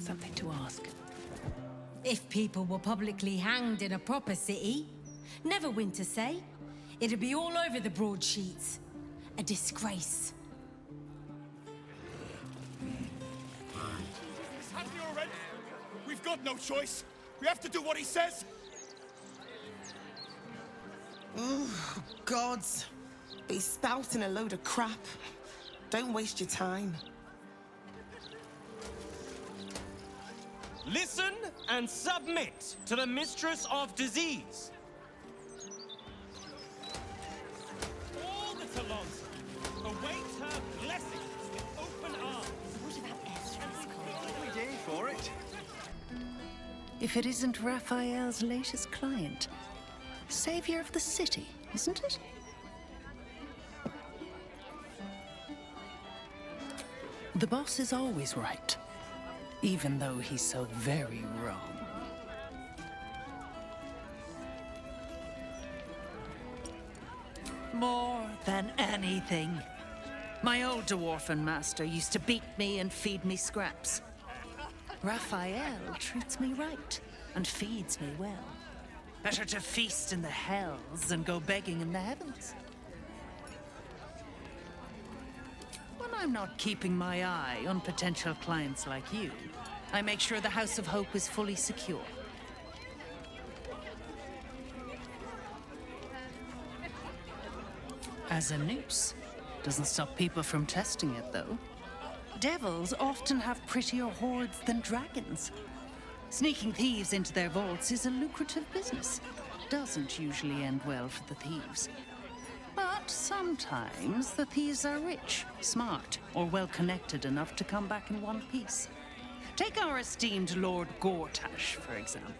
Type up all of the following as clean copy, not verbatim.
something to ask. If people were publicly hanged in a proper city, never win to say, it'd be all over the broadsheets. A disgrace. Is Happy already? We've got no choice. We have to do what he says. Oh, gods. He's spouting a load of crap. Don't waste your time. Listen and submit to the Mistress of Disease. All the Talons await her blessings with open arms. What about Ezra's call? Every day for it. If it isn't Raphael's latest client, savior of the city, isn't it? The boss is always right, even though he's so very wrong. More than anything, my old dwarfen master used to beat me and feed me scraps. Raphael treats me right and feeds me well. Better to feast in the hells than go begging in the heavens. When I'm not keeping my eye on potential clients like you, I make sure the House of Hope is fully secure. As a noose, doesn't stop people from testing it, though. Devils often have prettier hordes than dragons. Sneaking thieves into their vaults is a lucrative business. Doesn't usually end well for the thieves. But sometimes the thieves are rich, smart, or well-connected enough to come back in one piece. Take our esteemed Lord Gortash, for example.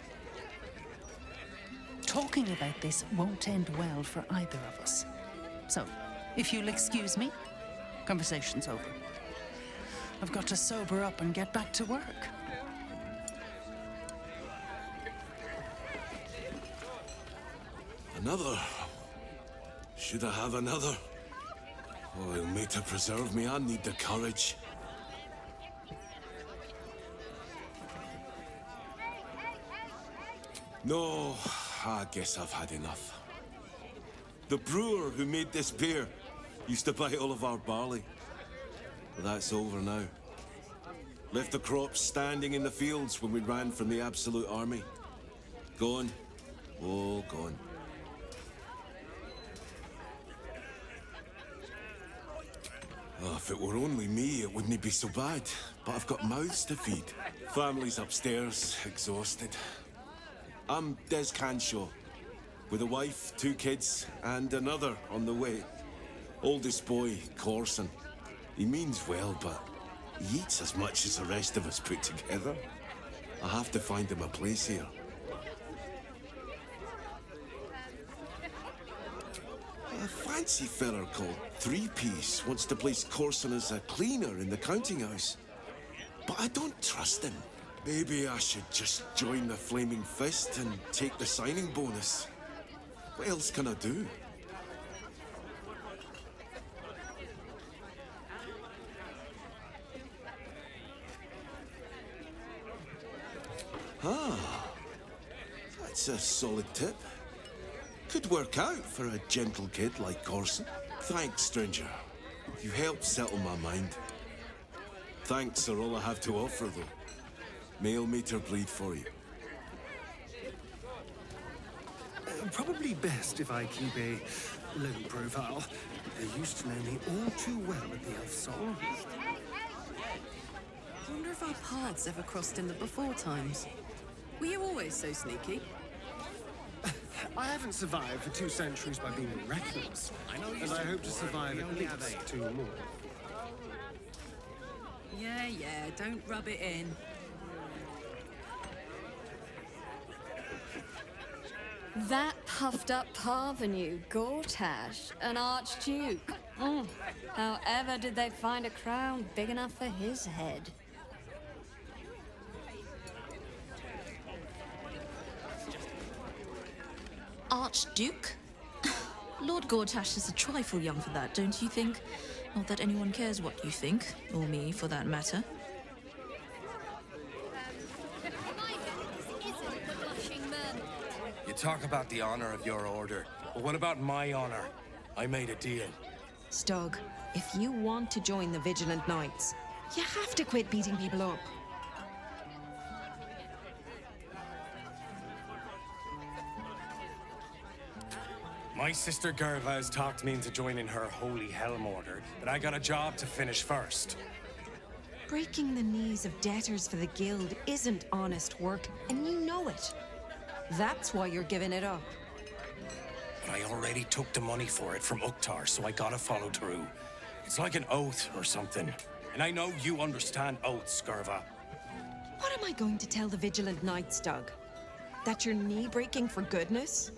Talking about this won't end well for either of us. So, if you'll excuse me, conversation's over. I've got to sober up and get back to work. Another? Should I have another? Oh, he'll make to preserve me. I need the courage. No, I guess I've had enough. The brewer who made this beer used to buy all of our barley. But that's over now. Left the crops standing in the fields when we ran from the Absolute Army. Gone. All gone. Oh, if it were only me, it wouldn't be so bad. But I've got mouths to feed. Family's upstairs, exhausted. I'm Des Canshaw, with a wife, 2 kids, and another on the way. Oldest boy, Corson. He means well, but he eats as much as the rest of us put together. I have to find him a place here. A fancy feller called Three-Piece wants to place Corson as a cleaner in the counting house. But I don't trust him. Maybe I should just join the Flaming Fist and take the signing bonus. What else can I do? Ah, that's a solid tip. Could work out for a gentle kid like Corson. Thanks, stranger. You helped settle my mind. Thanks are all I have to offer, though. Mail meter bleed for you. Probably best if I keep a low profile. They used to know me all too well at the Elf Song. I wonder if our paths ever crossed in the before times. Were you always so sneaky? I haven't survived for 2 centuries by being reckless, and I hope to survive at least 2 more. Yeah, don't rub it in. That puffed up parvenu, Gortash, an archduke. However did they find a crown big enough for his head? Archduke? Lord Gortash is a trifle young for that, don't you think? Not that anyone cares what you think, or me for that matter. talk about the honor of your order, but what about my honor? I made a deal. Stug, if you want to join the Vigilant Knights, you have to quit beating people up. My sister Gerva has talked me into joining her Holy Helm Order, but I got a job to finish first. Breaking the knees of debtors for the guild isn't honest work, and you know it. That's why you're giving it up. But I already took the money for it from Uktar, so I gotta follow through. It's like an oath or something. And I know you understand oaths, Gerva. What am I going to tell the Vigilant Knights, Doug? That you're knee-breaking for goodness?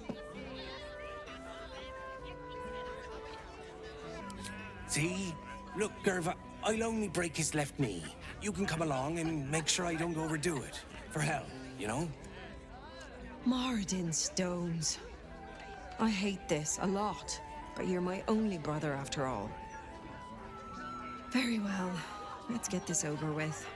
See? Look, Gerva, I'll only break his left knee. You can come along and make sure I don't overdo it. For hell, you know? Mardin Stones. I hate this a lot, but you're my only brother after all. Very well. Let's get this over with.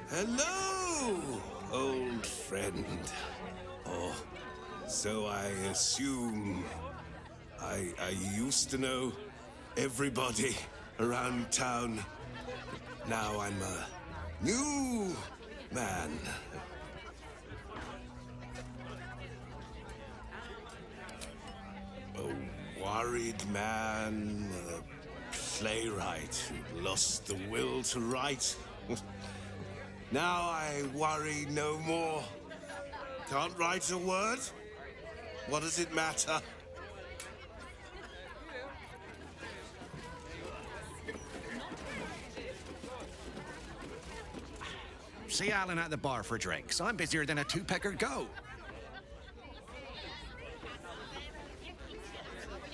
Hello, old friend. Oh, so I assume I used to know everybody around town. Now I'm a new man. A worried man, a playwright who lost the will to write. Now I worry no more. Can't write a word? What does it matter? See Alan at the bar for drinks. I'm busier than a two-pecker goat.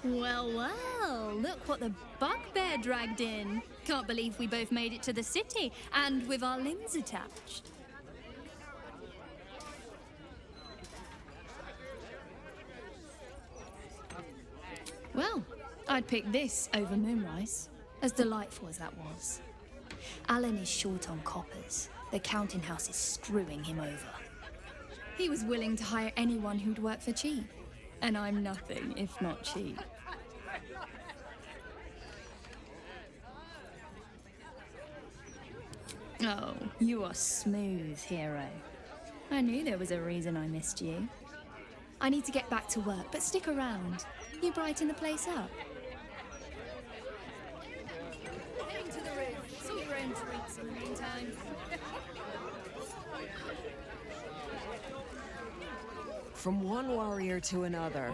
Well, well, look what the bugbear dragged in. Can't believe we both made it to the city, and with our limbs attached. Well, I'd pick this over Moonrise, as delightful as that was. Alan is short on coppers. The counting house is screwing him over. He was willing to hire anyone who'd work for cheap, and I'm nothing if not cheap. Oh, you are smooth, hero. I knew there was a reason I missed you. I need to get back to work, but stick around. You brighten the place up. Heading to the roof. Sort your own treats in the meantime. From one warrior to another,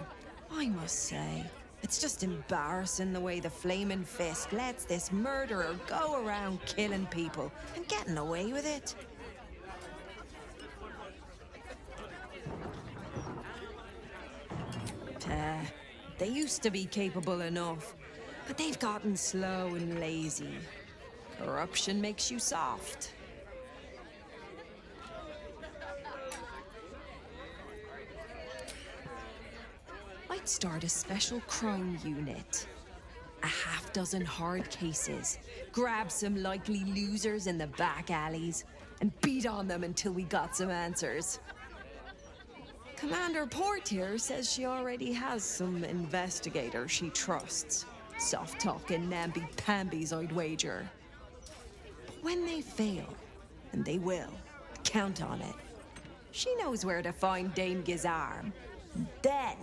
I must say, it's just embarrassing the way the Flaming Fist lets this murderer go around killing people and getting away with it. They used to be capable enough, but they've gotten slow and lazy. Corruption makes you soft. I'd start a special crime unit. A half-dozen hard cases. Grab some likely losers in the back alleys and beat on them until we got some answers. Commander Portier says she already has some investigators she trusts. Soft-talking namby-pambies, I'd wager. But when they fail, and they will, count on it, she knows where to find Dane Gizarm. Then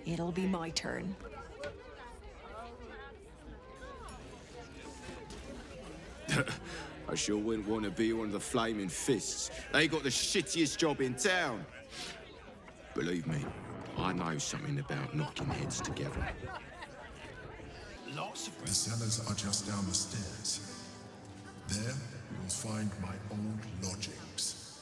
it'll be my turn. I sure wouldn't want to be one of the Flaming Fists. They got the shittiest job in town. Believe me, I know something about knocking heads together. The cellars are just down the stairs. There, you will find my old lodgings.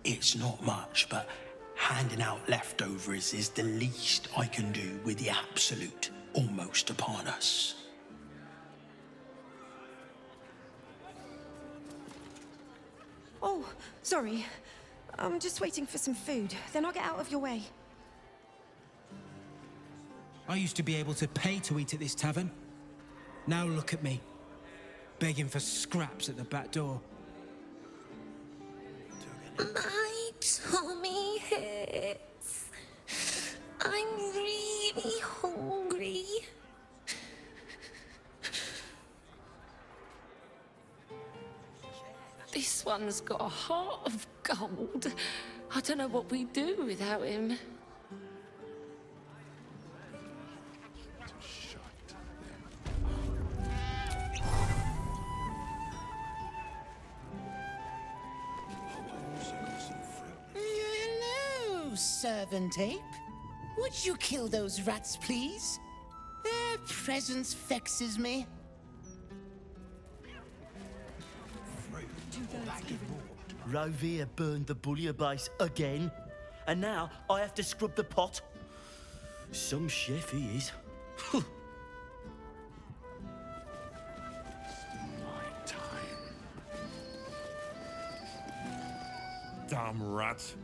It's not much, but handing out leftovers is the least I can do with the absolute almost upon us. Oh, sorry. I'm just waiting for some food. Then I'll get out of your way. I used to be able to pay to eat at this tavern. Now look at me. begging for scraps at the back door. My tummy hurts. I'm really hungry. This one's got a heart of gold. I don't know what we'd do without him. Hello, Servant Ape. Would you kill those rats, please? Their presence vexes me. Rovia burned the bullier base again, and now I have to scrub the pot. Some chef he is. Damn rats.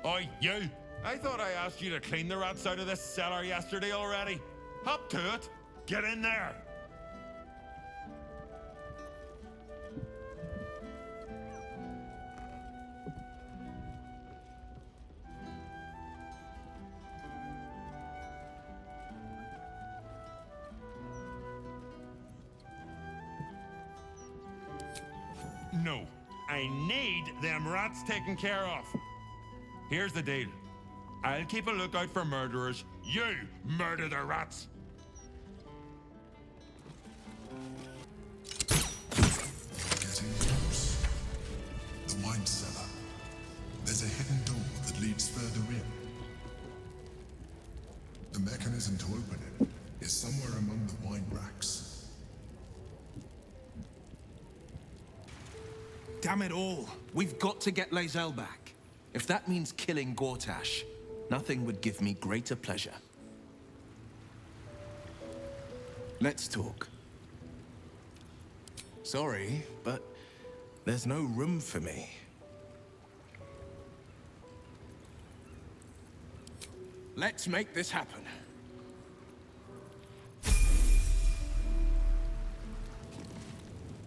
Oi, you! I thought I asked you to clean the rats out of this cellar yesterday already. Hop to it! Get in there! No, I need them rats taken care of. Here's the deal. I'll keep a lookout for murderers. You murder the rats. Getting close. The wine cellar. There's a hidden door that leads further in. The mechanism to open it is somewhere among the wine racks. Damn it all. We've got to get Lae'zel back. If that means killing Gortash, nothing would give me greater pleasure. Let's talk. Sorry, but there's no room for me. Let's make this happen.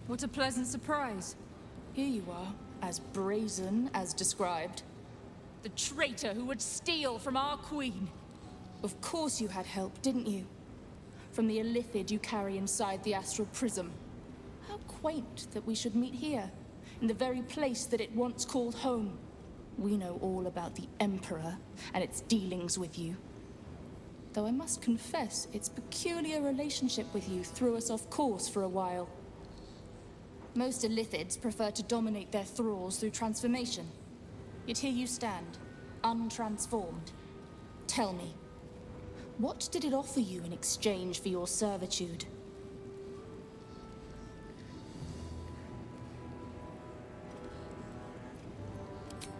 What a pleasant surprise. Here you are, as brazen as described. The traitor who would steal from our queen. Of course you had help, didn't you? From the illithid you carry inside the astral prism. How quaint that we should meet here, in the very place that it once called home. We know all about the Emperor and its dealings with you. Though I must confess, its peculiar relationship with you threw us off course for a while. Most illithids prefer to dominate their thralls through transformation. Yet here you stand, untransformed. Tell me, what did it offer you in exchange for your servitude?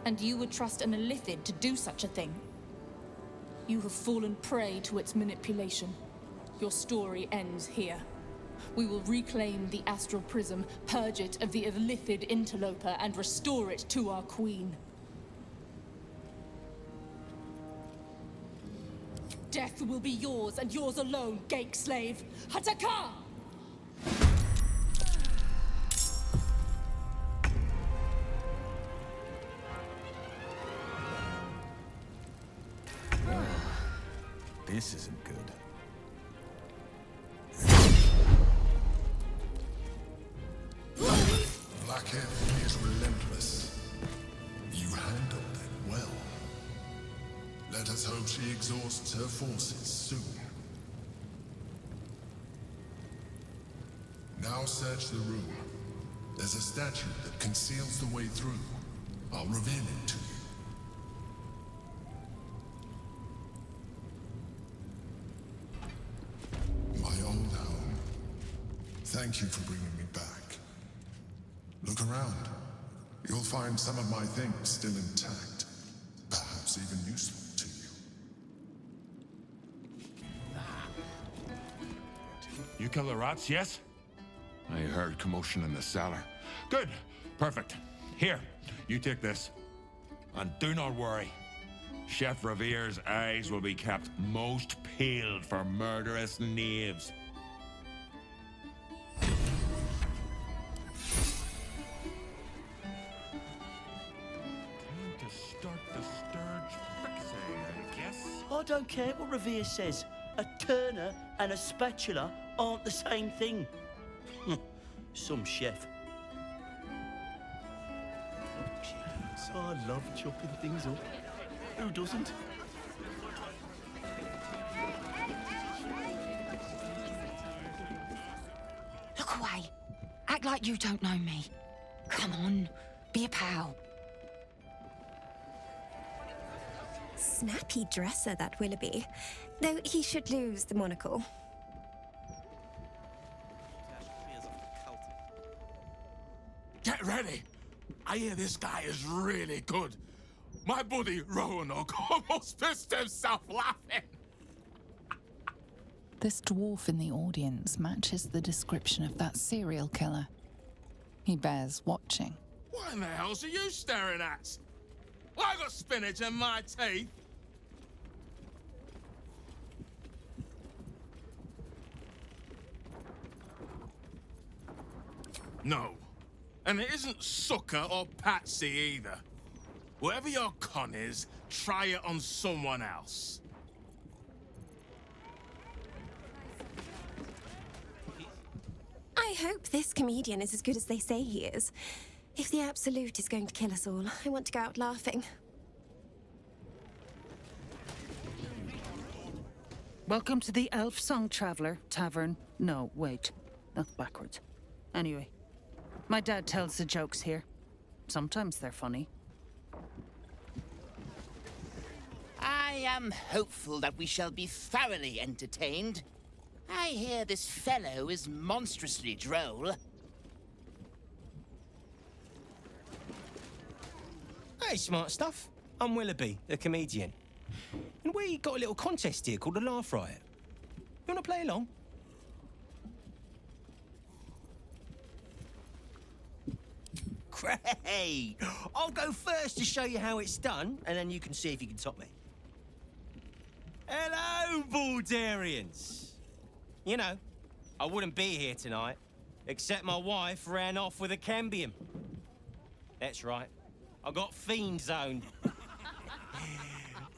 And you would trust an illithid to do such a thing? You have fallen prey to its manipulation. Your story ends here. We will reclaim the astral prism, purge it of the illithid interloper, and restore it to our queen. Death will be yours, and yours alone, Gake slave! Hataka! This isn't good. Blackhair is relentless. You handled it well. Let us hope she exhausts her forces soon. Now search the room. There's a statue that conceals the way through. I'll reveal it to you. My old home. Thank you for bringing me back. Look around. You'll find some of my things still intact. Perhaps even useful to you. You kill the rats, yes? I heard commotion in the cellar. Good. Perfect. Here, you take this. And do not worry. Chef Revere's eyes will be kept most peeled for murderous knaves. I don't care what Revere says. A turner and a spatula aren't the same thing. Some chef. I love chopping things up. Who doesn't? Look away. Act like you don't know me. Come on, be a pal. Snappy dresser, that Willoughby. Though he should lose the monocle. Get ready. I hear this guy is really good. My buddy Roanoke almost pissed himself laughing. This dwarf in the audience matches the description of that serial killer. He bears watching. What in the hell's are you staring at? Well, I got spinach in my teeth. No. And it isn't sucker or patsy either. Whatever your con is, try it on someone else. I hope this comedian is as good as they say he is. If the Absolute is going to kill us all, I want to go out laughing. Welcome to the Elf Song Traveller Tavern. No, wait. That's backwards. Anyway, my dad tells the jokes here. Sometimes they're funny. I am hopeful that we shall be thoroughly entertained. I hear this fellow is monstrously droll. Hey, smart stuff. I'm Willoughby, the comedian. And we got a little contest here called the Laugh Riot. You want to play along? Great! I'll go first to show you how it's done, and then you can see if you can top me. Hello, Baldarians! You know, I wouldn't be here tonight, except my wife ran off with a cambium. That's right. I got fiend zoned.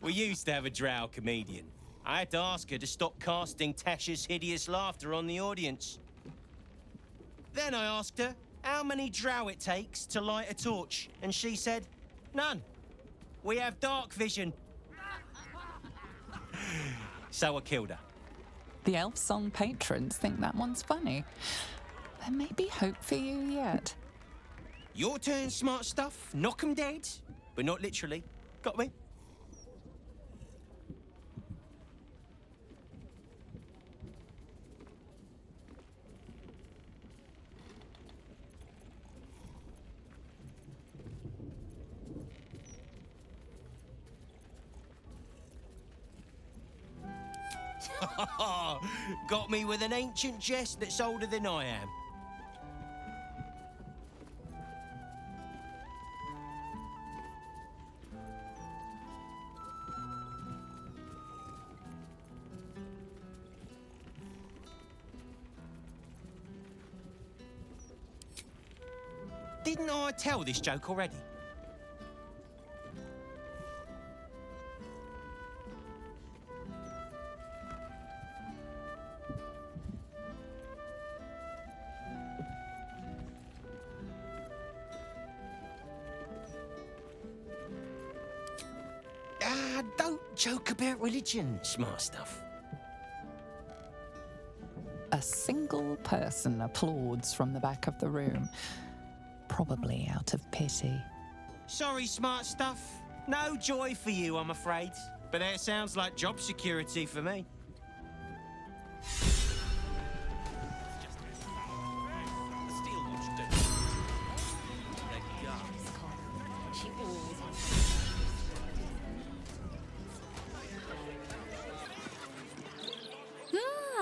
We used to have a drow comedian. I had to ask her to stop casting Tasha's hideous laughter on the audience. Then I asked her how many drow it takes to light a torch, and she said, none. We have dark vision. So I killed her. The Elf Song patrons think that one's funny. There may be hope for you yet. Your turn, smart stuff. Knock 'em dead, but not literally. Got me? Got me with an ancient jest that's older than I am. Didn't I tell this joke already? Don't joke about religion, smart stuff. A single person applauds from the back of the room, probably out of pity. Sorry, smart stuff. No joy for you, I'm afraid. But that sounds like job security for me.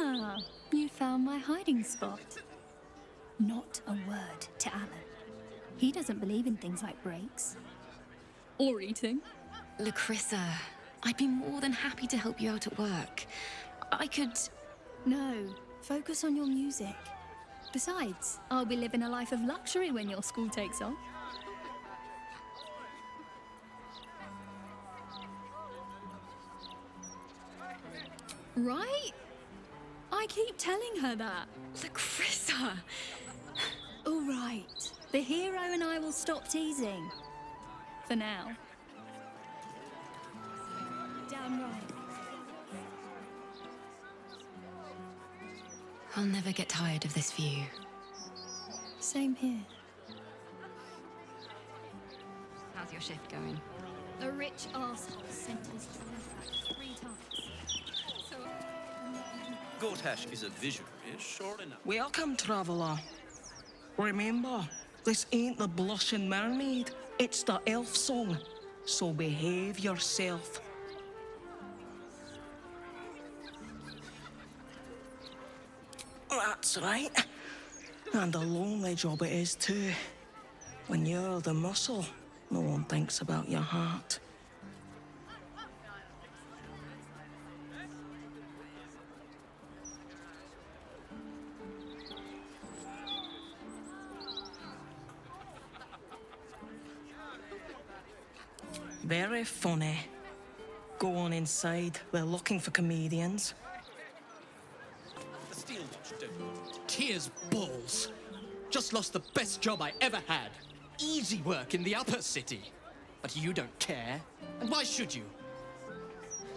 Ah, you found my hiding spot. Not a word to Alan. He doesn't believe in things like breaks. Or eating. Lacrissa, I'd be more than happy to help you out at work. I could... No, focus on your music. Besides, I'll be living a life of luxury when your school takes off. Right? I keep telling her that. Larissa! All right. The hero and I will stop teasing. For now. Damn right. I'll never get tired of this view. Same here. How's your shift going? A rich arsehole sent his back 3 times. So... Gortash is a visionary, sure enough. Welcome, traveller. Remember, this ain't the blushing mermaid, it's the elf song. So behave yourself. That's right. And a lonely job it is too. When you're the muscle, no one thinks about your heart. Very funny. Go on inside. We're looking for comedians. The Steel Watch don't. Tears balls. Just lost the best job I ever had. Easy work in the upper city. But you don't care. And why should you?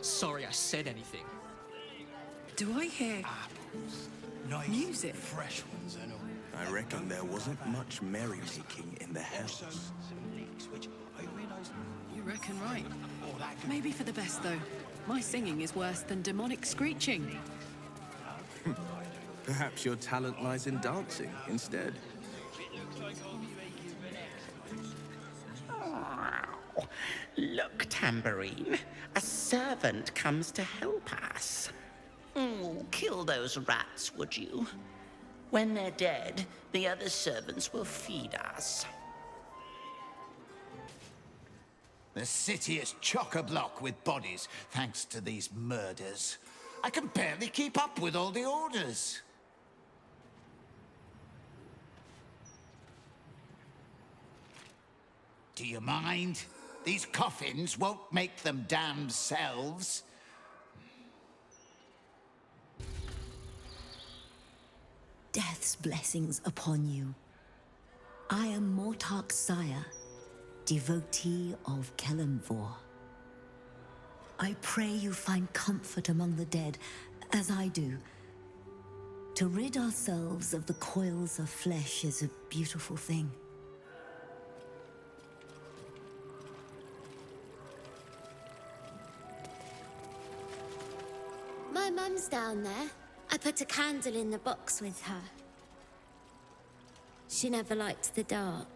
Sorry I said anything. Do I hear apples? Nice, music? Fresh ones and all. I reckon there wasn't much merrymaking in the house. You reckon right. Maybe for the best, though. My singing is worse than demonic screeching. Perhaps your talent lies in dancing instead. Oh, look, Tambourine. A servant comes to help us. Kill those rats, would you? When they're dead, the other servants will feed us. The city is chock-a-block with bodies, thanks to these murders. I can barely keep up with all the orders. Do you mind? These coffins won't make them damned selves. Death's blessings upon you. I am Mortark's sire, devotee of Kelemvor. I pray you find comfort among the dead, as I do. To rid ourselves of the coils of flesh is a beautiful thing. My mum's down there. I put a candle in the box with her. She never liked the dark.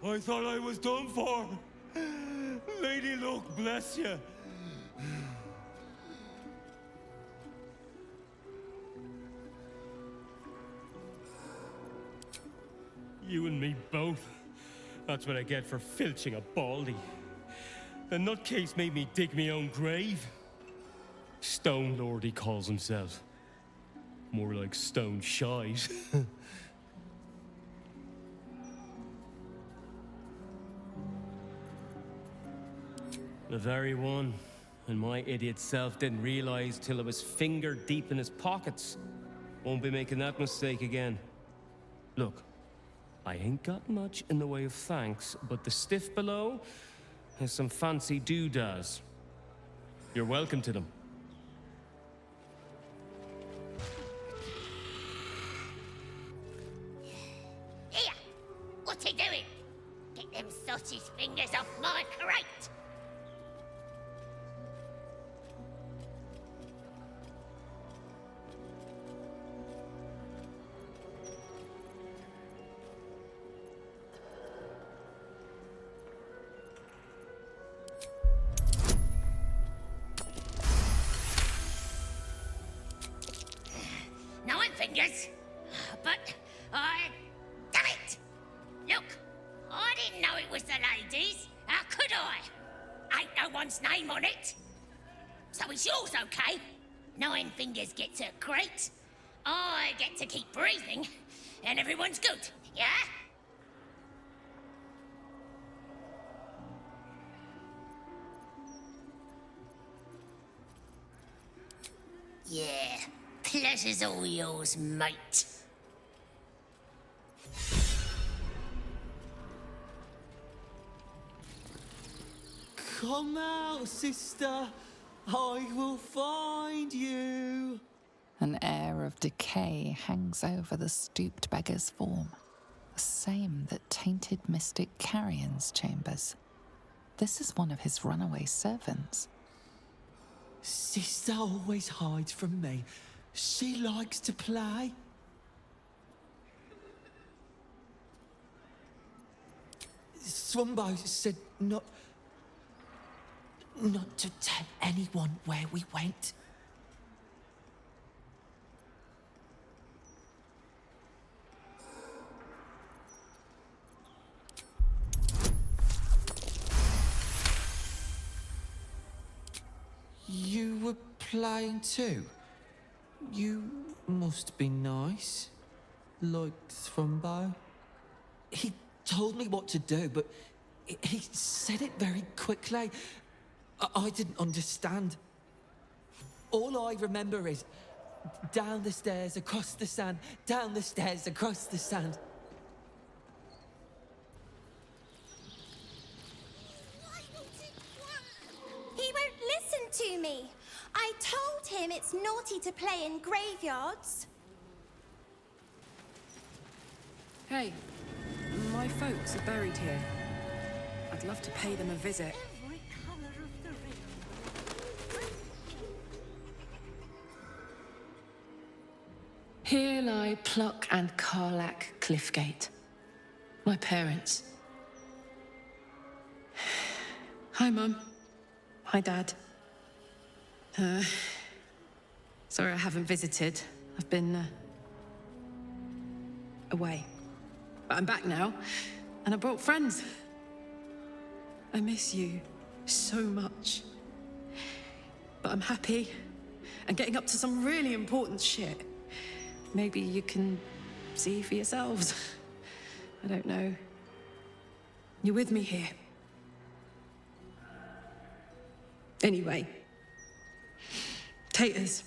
I thought I was done for. Lady Luck, bless you. You and me both. That's what I get for filching a baldy. The nutcase made me dig me own grave. Stone Lord, he calls himself. More like stone shite. The very one. And my idiot self didn't realize till it was finger deep in his pockets. Won't be making that mistake again. Look, I ain't got much in the way of thanks, but the stiff below has some fancy doodads. You're welcome to them. Here! What are you doing? Get them sausage fingers off my crate! fingers, but I... Damn it! Look, I didn't know it was the ladies. How could I? Ain't no one's name on it. So it's yours, okay? 9 fingers get to great. I get to keep breathing, and everyone's good, yeah? Yeah, pleasure's all yours, mate. Come out, sister. I will find you. An air of decay hangs over the stooped beggar's form, the same that tainted mystic Carrion's chambers. This is one of his runaway servants. Sister always hides from me. She likes to play. Swumbo said not to tell anyone where we went. You were playing too? You must be nice. Like Thrumbo. He told me what to do, but he said it very quickly. I didn't understand. All I remember is down the stairs, across the sand, down the stairs, across the sand. He won't listen to me. I told him it's naughty to play in graveyards. Hey, my folks are buried here. I'd love to pay them a visit. Here lie Pluck and Karlak Cliffgate. My parents. Hi, Mum. Hi, Dad. Sorry I haven't visited. I've been, away. But I'm back now, and I brought friends. I miss you so much. But I'm happy and getting up to some really important shit. Maybe you can see for yourselves. I don't know. You're with me here. Anyway. Taters.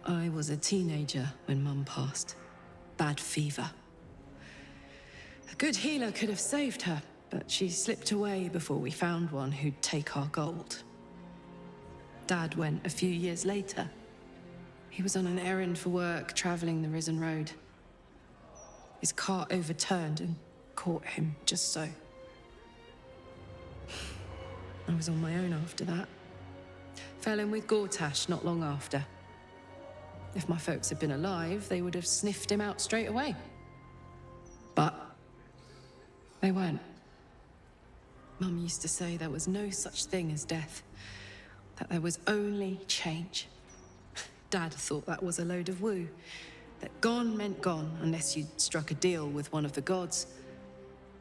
I was a teenager when Mum passed. Bad fever. A good healer could have saved her, but she slipped away before we found one who'd take our gold. Dad went a few years later. He was on an errand for work, traveling the Risen Road. His cart overturned and caught him just so. I was on my own after that. Fell in with Gortash not long after. If my folks had been alive, they would have sniffed him out straight away. But they weren't. Mum used to say there was no such thing as death, that there was only change. Dad thought that was a load of woo, that gone meant gone unless you'd struck a deal with one of the gods.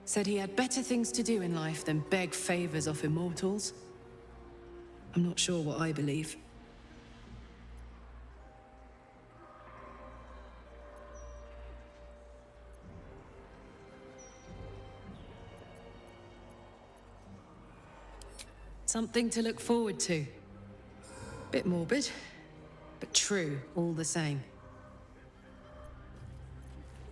Said he had better things to do in life than beg favors off immortals. I'm not sure what I believe. Something to look forward to. Bit morbid, but true all the same.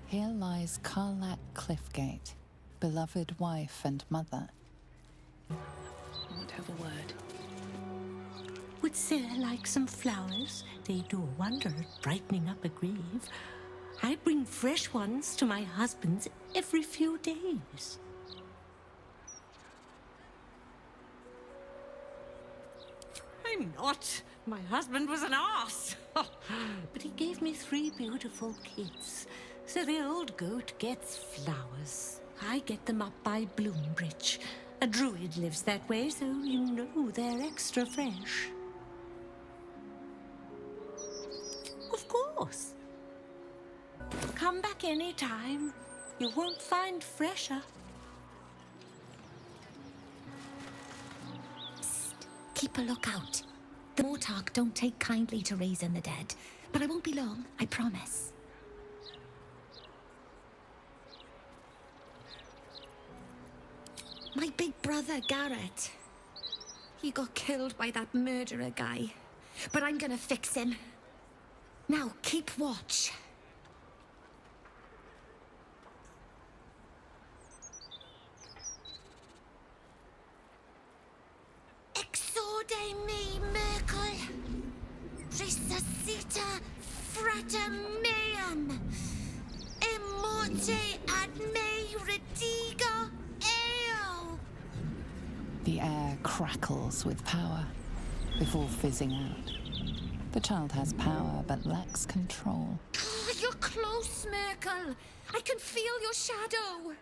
Here lies Karlak Cliffgate, beloved wife and mother. I want to have a word. Would Sarah like some flowers? They do a wonder at brightening up a grave. I bring fresh ones to my husband's every few days. I'm not. My husband was an arse. But he gave me 3 beautiful kids. So the old goat gets flowers. I get them up by Bloombridge. A druid lives that way, so you know they're extra fresh. Of course. Come back any time. You won't find fresher. Psst. Keep a lookout. The Mortark don't take kindly to raising the dead, but I won't be long, I promise. My big brother, Garrett. He got killed by that murderer guy, but I'm gonna fix him. Now, keep watch. Exorde me, Merkel. Resuscita frater meum. Immorte ad me redigo eo. The air crackles with power before fizzing out. The child has power but lacks control. Oh, you're close, Merkel. I can feel your shadow.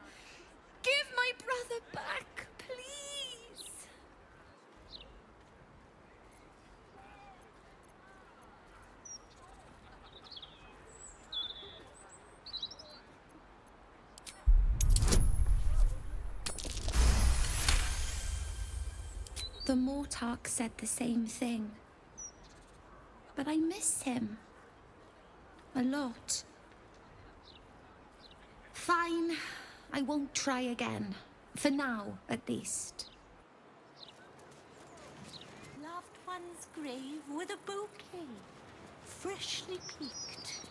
Give my brother back, please. The Mortark said the same thing. But I miss him. A lot. Fine. I won't try again. For now, at least. Loved one's grave with a bouquet, freshly picked.